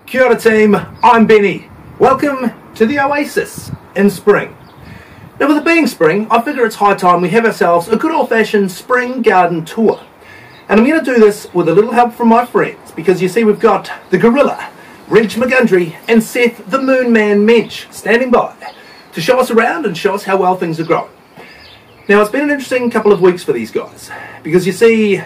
Kia ora team, I'm Benny. Welcome to the Oasis in spring. Now with it being spring, I figure it's high time we have ourselves a good old-fashioned spring garden tour. And I'm going to do this with a little help from my friends, because you see we've got the Gorilla, Reg McGundry and Seth the Moon Man Mensch standing by to show us around and show us how well things are growing. Now it's been an interesting couple of weeks for these guys, because you see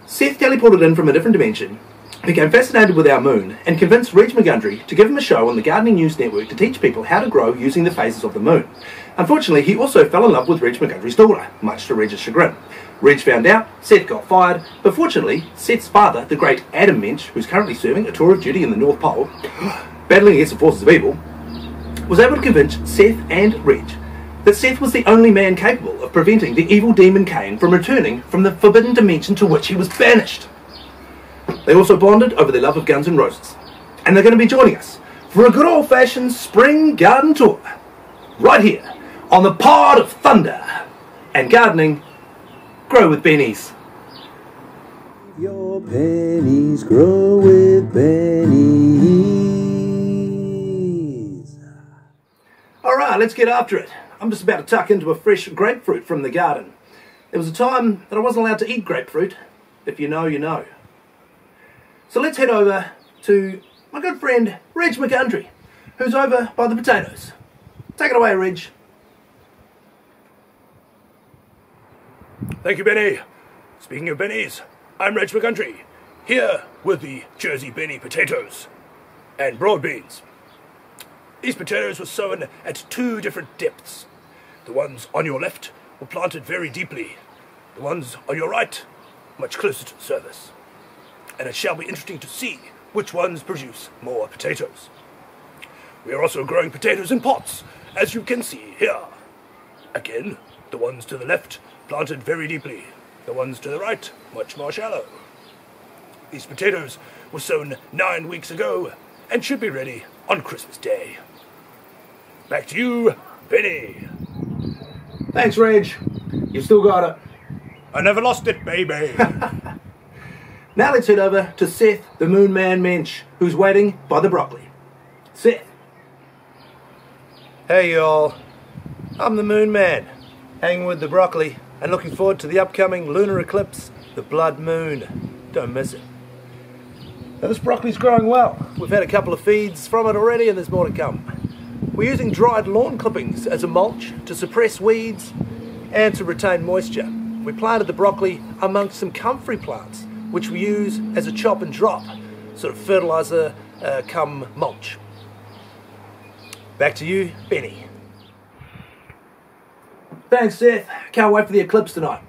Seth teleported in from a different dimension, became fascinated with our moon, and convinced Reg McGundry to give him a show on the Gardening News Network to teach people how to grow using the phases of the moon. Unfortunately, he also fell in love with Reg McGundry's daughter, much to Reg's chagrin. Reg found out, Seth got fired, but fortunately, Seth's father, the great Adam Mensch, who's currently serving a tour of duty in the North Pole, battling against the forces of evil, was able to convince Seth and Reg that Seth was the only man capable of preventing the evil demon Cain from returning from the forbidden dimension to which he was banished. They also bonded over their love of Guns N' Roses, and they're going to be joining us for a good old-fashioned spring garden tour, right here on the Pod of Thunder and Gardening Grow with Bennies. Your pennies grow with bennies. Alright, let's get after it. I'm just about to tuck into a fresh grapefruit from the garden. There was a time that I wasn't allowed to eat grapefruit. If you know, you know. So let's head over to my good friend Reg McGundry, who's over by the potatoes. Take it away, Reg. Thank you, Benny. Speaking of bennies, I'm Reg McGundry, here with the Jersey Benny potatoes and broad beans. These potatoes were sown at two different depths. The ones on your left were planted very deeply. The ones on your right, much closer to the surface. And it shall be interesting to see which ones produce more potatoes. We are also growing potatoes in pots, as you can see here. Again, the ones to the left planted very deeply, the ones to the right much more shallow. These potatoes were sown 9 weeks ago and should be ready on Christmas Day. Back to you, Benny. Thanks, Reg. You still got it. I never lost it, baby. Now let's head over to Seth the Moon Man Mensch, who's waiting by the broccoli. Seth. Hey y'all, I'm the Moon Man, hanging with the broccoli and looking forward to the upcoming lunar eclipse, the blood moon. Don't miss it. Now this broccoli's growing well. We've had a couple of feeds from it already and there's more to come. We're using dried lawn clippings as a mulch to suppress weeds and to retain moisture. We planted the broccoli amongst some comfrey plants, which we use as a chop and drop, sort of fertilizer come mulch. Back to you, Benny. Thanks, Seth. Can't wait for the eclipse tonight.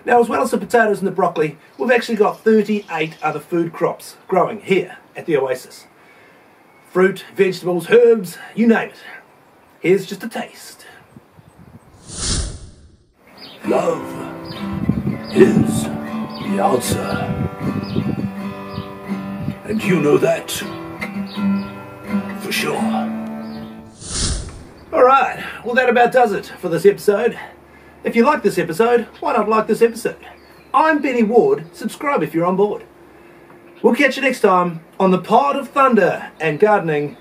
Now, as well as the potatoes and the broccoli, we've actually got 38 other food crops growing here at the Oasis. Fruit, vegetables, herbs, you name it. Here's just a taste. Love is the answer. And you know that for sure. Alright, well that about does it for this episode. If you like this episode, why not like this episode? I'm Benny Ward, subscribe if you're on board. We'll catch you next time on the Pod of Thunder and Gardening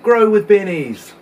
Grow with Bennies.